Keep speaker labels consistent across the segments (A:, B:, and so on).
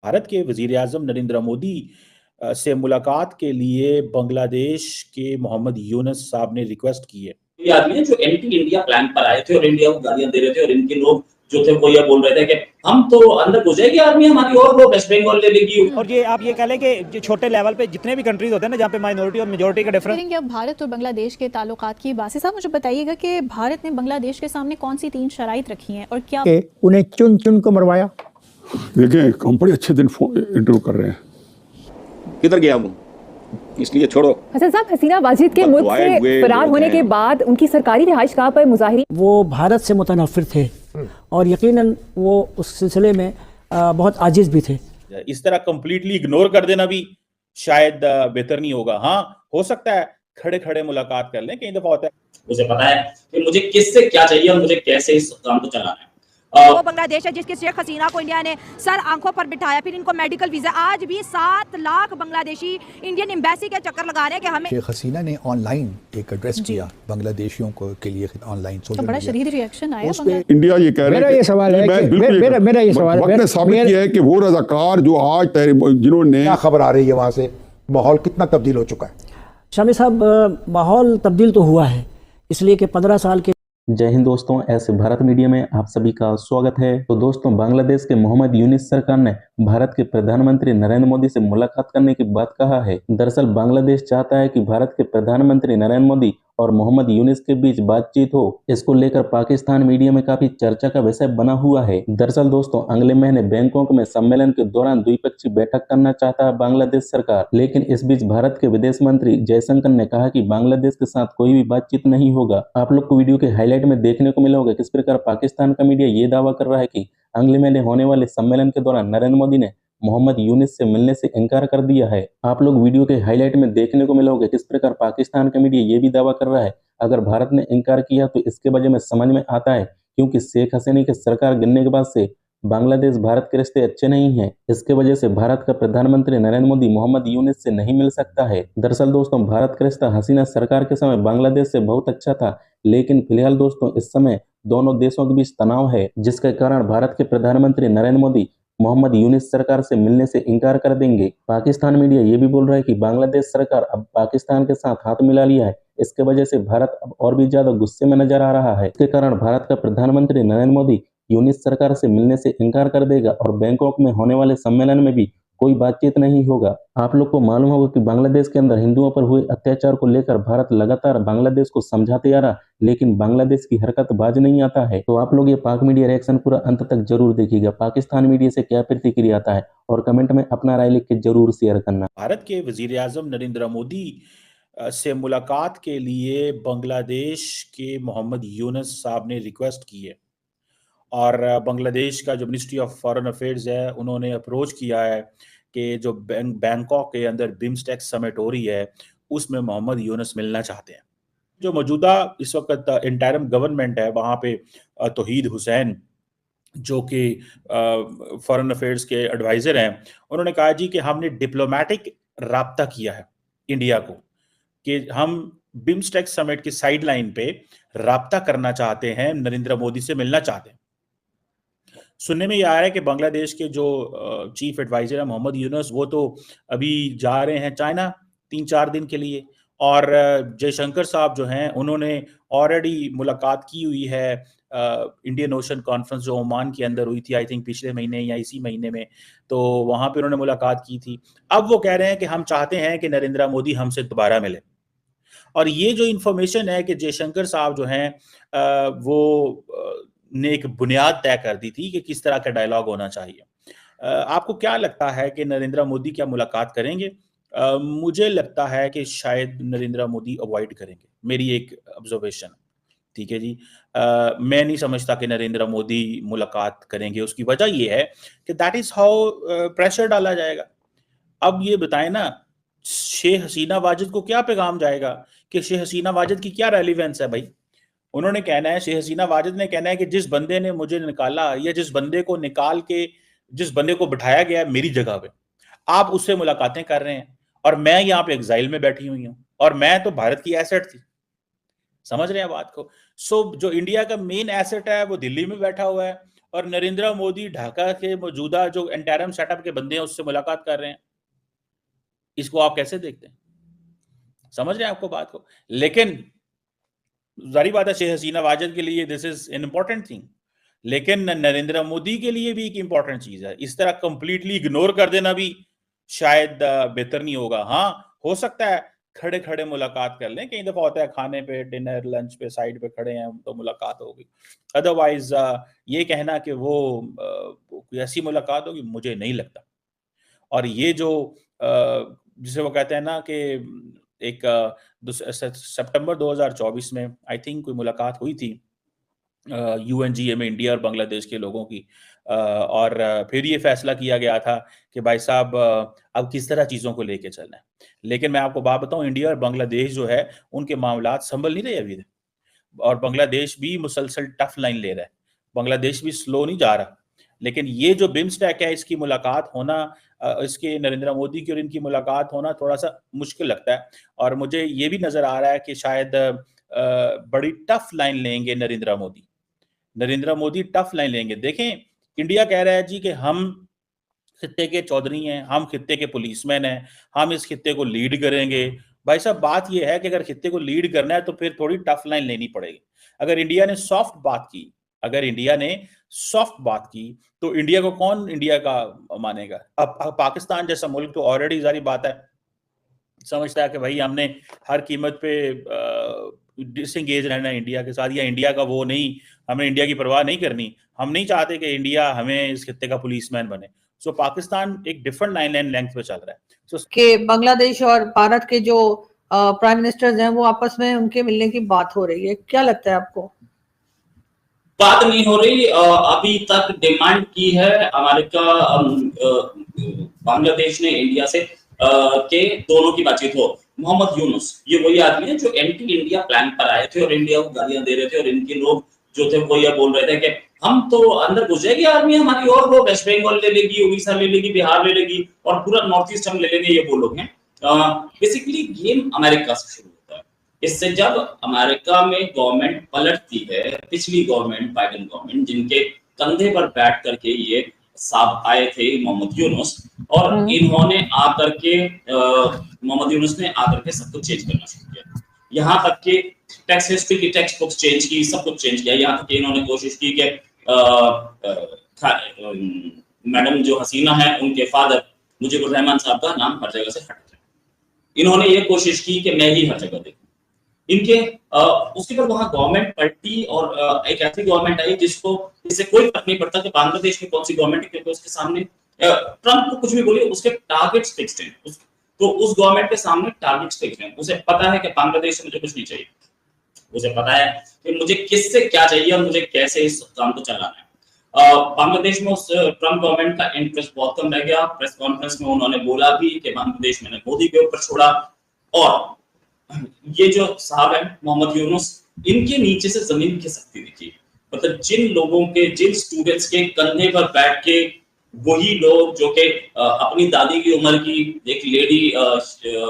A: भारत के वजीर आजम नरेंद्र मोदी से मुलाकात के लिए बांग्लादेश के मोहम्मद यूनुस साहब ने रिक्वेस्ट की है।
B: ये आदमी है जो एंटी इंडिया प्लान पर आए थे और इंडिया को गालियां दे रहे थे और इनके लोग जो थे वो ये बोल रहे थे कि हम तो अंदर घुस जाएगी आर्मी हमारी और वो वेस्ट बंगाल ले लेगी।
C: और ये आप ये कह लें कि छोटे लेवल पे जितने भी कंट्रीज होते हैं ना, जहाँ पे माइनॉरिटी और मेजोरिटी का डिफरेंस।
D: अब भारत और बांग्लादेश के ताल्लुकात की बात साहब मुझे बताइएगा कि भारत ने बांग्लादेश के सामने कौन सी 3 शराइत रखी हैं और क्या
E: उन्हें चुन चुन को मरवाया।
F: देखें हम बड़े अच्छे दिन इंटरव्यू कर रहे हैं।
G: किधर गया वो, इसलिए छोड़ो।
H: हसन साहब, हसीना वाजिद के मुल्क से फरार होने के बाद उनकी सरकारी रिहाइशगाह पर मुजाहिरीन
C: वो भारत से मुतनफ़िर थे और यकीनन वो उस सिलसिले में बहुत आजिज भी थे।
A: इस तरह कंप्लीटली इग्नोर कर देना भी शायद बेहतर नहीं होगा। हाँ, हो सकता है खड़े खड़े मुलाकात कर लें, कई दफा होता है।
B: मुझे पता है कि मुझे किससे क्या चाहिए और मुझे कैसे इस काम को चलाना है।
I: वो बांग्लादेश है जिसकी शेख हसीना को इंडिया ने सर आंखों पर बिठाया, फिर इनको मेडिकल वीजा। आज भी 7 लाख बांग्लादेशी इंडियन एम्बेसी के चक्कर लगा रहे हैं कि हमें।
J: शेख हसीना ने ऑनलाइन एक एड्रेस किया बांग्लादेशियों को के लिए ऑनलाइन
D: तो बड़ा शदीद रिएक्शन आया।
F: उस पे इंडिया ये कह रहा है,
E: मेरा ये सवाल है कि मेरा ये सवाल
F: वक्त ने साबित किया है कि वो रजाकार जो आज जिन्होंने
J: क्या खबर आ रही है वहाँ से, माहौल कितना तब्दील हो चुका है?
C: शामी साहब, माहौल तब्दील तो हुआ है, इसलिए कि 15 साल के।
K: जय हिंद दोस्तों, ऐसे भारत मीडिया में आप सभी का स्वागत है। तो दोस्तों, बांग्लादेश के मोहम्मद यूनुस सरकार ने भारत के प्रधानमंत्री नरेंद्र मोदी से मुलाकात करने की बात कहा है। दरअसल बांग्लादेश चाहता है कि भारत के प्रधानमंत्री नरेंद्र मोदी और मोहम्मद यूनुस के बीच बातचीत हो। इसको लेकर पाकिस्तान मीडिया में काफी चर्चा का विषय बना हुआ है। दरअसल दोस्तों, अगले महीने बैंकॉक में सम्मेलन के दौरान द्विपक्षीय बैठक करना चाहता है बांग्लादेश सरकार, लेकिन इस बीच भारत के विदेश मंत्री जयशंकर ने कहा कि बांग्लादेश के साथ कोई भी बातचीत नहीं होगा। आप लोग को वीडियो के हाईलाइट में देखने को मिला होगा किस प्रकार पाकिस्तान का मीडिया ये दावा कर रहा है कि अगले महीने होने वाले सम्मेलन के दौरान नरेंद्र मोदी ने मोहम्मद यूनुस से मिलने से इनकार कर दिया है। आप लोग वीडियो के हाईलाइट में देखने को मिला होगा किस प्रकार पाकिस्तान का मीडिया ये भी दावा कर रहा है अगर भारत ने इनकार किया तो इसके वजह में समझ में आता है क्योंकि शेख हसीना की सरकार गिरने के बाद से बांग्लादेश भारत के रिश्ते अच्छे नहीं हैं। इसके वजह से भारत का प्रधानमंत्री नरेंद्र मोदी मोहम्मद यूनुस से नहीं मिल सकता है। दरअसल दोस्तों, भारत का रिश्ता हसीना सरकार के समय बांग्लादेश से बहुत अच्छा था, लेकिन फिलहाल दोस्तों इस समय दोनों देशों के बीच तनाव है, जिसके कारण भारत के प्रधानमंत्री नरेंद्र मोदी मोहम्मद यूनुस सरकार से मिलने से इनकार कर देंगे। पाकिस्तान मीडिया ये भी बोल रहा है कि बांग्लादेश सरकार अब पाकिस्तान के साथ हाथ मिला लिया है। इसके वजह से भारत अब और भी ज्यादा गुस्से में नजर आ रहा है। इसके कारण भारत का प्रधानमंत्री नरेंद्र मोदी यूनुस सरकार से मिलने से इनकार कर देगा और बैंकॉक में होने वाले सम्मेलन में भी कोई बातचीत नहीं होगा। आप लोग को मालूम होगा कि बांग्लादेश के अंदर हिंदुओं पर हुए अत्याचार को लेकर भारत लगातार बांग्लादेश को समझाते आ रहा, लेकिन बांग्लादेश की हरकत बाज नहीं आता है। तो आप लोग ये पाक मीडिया रिएक्शन पूरा अंत तक जरूर देखिएगा। पाकिस्तान मीडिया से क्या प्रतिक्रिया आता है और कमेंट में अपना राय लिख के जरूर शेयर करना।
A: भारत के वजीर आजम नरेंद्र मोदी से मुलाकात के लिए बांग्लादेश के मोहम्मद यूनुस साहब ने रिक्वेस्ट की है और बांग्लादेश का जो मिनिस्ट्री ऑफ फॉरेन अफेयर्स है उन्होंने अप्रोच किया है कि जो बैंकॉक के अंदर बिम्स्टेक समिट हो रही है उसमें मोहम्मद यूनुस मिलना चाहते हैं। जो मौजूदा इस वक्त इंटरिम गवर्नमेंट है वहाँ पे तौहीद हुसैन जो कि फॉरेन अफेयर्स के एडवाइज़र हैं, उन्होंने कहा जी कि हमने डिप्लोमेटिक राब्ता किया है इंडिया को कि हम बिम्स्टेक समिट की साइडलाइन पे राब्ता करना चाहते हैं, नरेंद्र मोदी से मिलना चाहते हैं। सुनने में ये आ रहा है कि बांग्लादेश के जो चीफ एडवाइजर है मोहम्मद यूनुस वो तो अभी जा रहे हैं चाइना 3-4 दिन के लिए और जयशंकर साहब जो हैं उन्होंने ऑलरेडी मुलाकात की हुई है इंडियन ओशन कॉन्फ्रेंस जो ओमान के अंदर हुई थी आई थिंक पिछले महीने या इसी महीने में, तो वहाँ पे उन्होंने मुलाकात की थी। अब वो कह रहे हैं कि हम चाहते हैं कि नरेंद्र मोदी हमसे दोबारा मिले और ये जो इन्फॉर्मेशन है कि जयशंकर साहब जो हैं वो ने एक बुनियाद तय कर दी थी कि किस तरह का डायलॉग होना चाहिए। आपको क्या लगता है कि नरेंद्र मोदी क्या मुलाकात करेंगे? मुझे लगता है कि शायद नरेंद्र मोदी अवॉइड करेंगे, मेरी एक ऑब्जर्वेशन। ठीक है जी, मैं नहीं समझता कि नरेंद्र मोदी मुलाकात करेंगे। उसकी वजह ये है कि दैट इज हाउ प्रेशर डाला जाएगा। अब ये बताएं ना, शेख हसीना वाजिद को क्या पैगाम जाएगा कि शेख हसीना वाजिद की क्या रेलिवेंस है भाई? उन्होंने कहना है, शेख हसीना वाजिद ने कहना है कि जिस बंदे ने मुझे निकाला या जिस बंदे को निकाल के जिस बंदे को बिठाया गया है मेरी जगह पे, आप उससे मुलाकातें कर रहे हैं और मैं यहाँ पे एग्जाइल में बैठी हुई हूँ और मैं तो भारत की एसेट थी। समझ रहे हैं बात को? सो जो इंडिया का मेन एसेट है वो दिल्ली में बैठा हुआ है और नरेंद्र मोदी ढाका के मौजूदा जो इंटरिम सेटअप के बंदे हैं उससे मुलाकात कर रहे हैं। इसको आप कैसे देखते हैं? समझ रहे हैं आपको बात को? लेकिन जारी बात है शेख हसीना वाजिद के लिए this is an important thing, लेकिन नरेंद्र मोदी के लिए भी एक इंपॉर्टेंट चीज है। इस तरह कंप्लीटली इग्नोर कर देना भी शायद बेहतर नहीं होगा। हाँ, हो सकता है खड़े खड़े मुलाकात कर लें, कई दफा होता है खाने पे, डिनर, लंच पे साइड पे खड़े हैं तो मुलाकात होगी। अदरवाइज ये कहना कि वो कोई ऐसी मुलाकात होगी, मुझे नहीं लगता। और ये जो जिसे वो कहते हैं ना कि एक सितंबर 2024 में आई थिंक कोई मुलाकात हुई थी UNGA में इंडिया और बांग्लादेश के लोगों की, और फिर ये फैसला किया गया था कि भाई साहब अब किस तरह चीज़ों को लेके चलना है। लेकिन मैं आपको बात बताऊं, इंडिया और बांग्लादेश जो है उनके मामलात संभल नहीं रहे अभी, और बांग्लादेश भी मुसलसल टफ लाइन ले रहा है, बांग्लादेश भी स्लो नहीं जा रहा। लेकिन ये जो बिम्स्टेक है, इसकी मुलाकात होना, इसके नरेंद्र मोदी की और इनकी मुलाकात होना थोड़ा सा मुश्किल लगता है। और मुझे ये भी नजर आ रहा है कि शायद बड़ी टफ लाइन लेंगे नरेंद्र मोदी टफ लाइन लेंगे। देखें, इंडिया कह रहा है जी कि हम खित्ते के चौधरी हैं, हम खित्ते के पुलिसमैन हैं, हम इस खित्ते को लीड करेंगे। भाई साहब, बात यह है कि अगर खित्ते को लीड करना है तो फिर थोड़ी टफ लाइन लेनी पड़ेगी। अगर इंडिया ने सॉफ्ट बात की तो इंडिया को कौन इंडिया का मानेगा? अब पाकिस्तान जैसा मुल्क तो ऑलरेडी जारी बात है समझता है कि भाई हमने हर कीमत पे डिसएंगेज रहना है इंडिया के साथ, या इंडिया का वो नहीं, हमें इंडिया की परवाह नहीं करनी, हम नहीं चाहते कि इंडिया हमें इस खित्ते का पुलिसमैन बने। सो पाकिस्तान एक डिफरेंट लाइन लेंथ पे चल रहा है।
I: कि बांग्लादेश और भारत के जो प्राइम मिनिस्टर्स हैं वो आपस में उनके मिलने की बात हो रही है, क्या लगता है आपको?
B: बात नहीं हो रही, अभी तक डिमांड की है अमेरिका, बांग्लादेश ने इंडिया से के दोनों की बातचीत हो। मोहम्मद यूनुस ये वही आदमी है जो एंटी इंडिया प्लान पर आए थे और इंडिया को गालियां दे रहे थे, और इनके लोग जो थे वो ये बोल रहे थे कि हम तो अंदर घुस जाएगी आर्मी हमारी, और वो वेस्ट बंगाल ले लेगी, उड़ीसा ले लेगी, बिहार ले लेगी, और पूरा नॉर्थ ईस्ट हम ले लेंगे, ये वो लोग हैं। बेसिकली गेम अमेरिका से शुरू होता है। इससे जब अमेरिका में गवर्नमेंट पलटती है, पिछली गवर्नमेंट बाइडेन गवर्नमेंट, जिनके कंधे पर बैठ करके ये साहब आए थे मोहम्मद यूनुस, और इन्होंने आकर के मोहम्मद यूनुस ने आकर के सब कुछ चेंज करना शुरू किया। यहाँ तक कि टैक्स हिस्ट्री की टेक्स्ट बुक्स चेंज की, सब कुछ चेंज किया। यहाँ तक कि इन्होंने कोशिश की कि मैडम जो हसीना है उनके फादर मुजीबुर रहमान साहब का नाम हर जगह से हट जाए। इन्होंने ये कोशिश की कि मैं ही हर जगह देखूं इनके। उसके बाद वहां गवर्नमेंट पलटी और एक ऐसी गवर्नमेंट आई जिससे कोई फर्क नहीं पड़ता कि बांग्लादेश में कौन सी गवर्नमेंट है, क्योंकि उसके सामने ट्रंप को कुछ भी बोलिए, उसके टारगेट्स फिक्स्ड हैं। तो उस गवर्नमेंट के सामने टारगेट्स फिक्स्ड हैं। उसे पता है कि बांग्लादेश से मुझे कुछ नहीं चाहिए, उसे पता है कि मुझे किससे क्या चाहिए और मुझे कैसे इस काम को चलाना है। बांग्लादेश में उस ट्रंप गवर्नमेंट का इंटरेस्ट बहुत कम रह गया। प्रेस कॉन्फ्रेंस में उन्होंने बोला भी कि बांग्लादेश मैंने मोदी के ऊपर छोड़ा, और ये जो साहब है मोहम्मद यूनुस, इनके नीचे से जमीन खिसकती देखिए। मतलब जिन लोगों के, जिन स्टूडेंट्स के कंधे पर बैठ के वही लोग जो कि अपनी दादी की उम्र की एक लेडी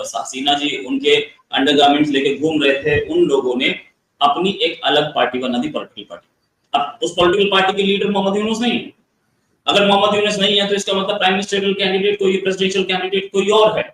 B: हसीना जी उनके अंडरगारमेंट्स लेके घूम रहे थे, उन लोगों ने अपनी एक अलग पार्टी बना दी, पॉलिटिकल पार्टी। अब उस पॉलिटिकल पार्टी के लीडर मोहम्मद यूनुस नहीं है। अगर मोहम्मद यूनुस नहीं है तो इसका मतलब प्राइम मिनिस्टरियल कैंडिडेट कोई, प्रेसिडेंशियल कैंडिडेट कोई और है।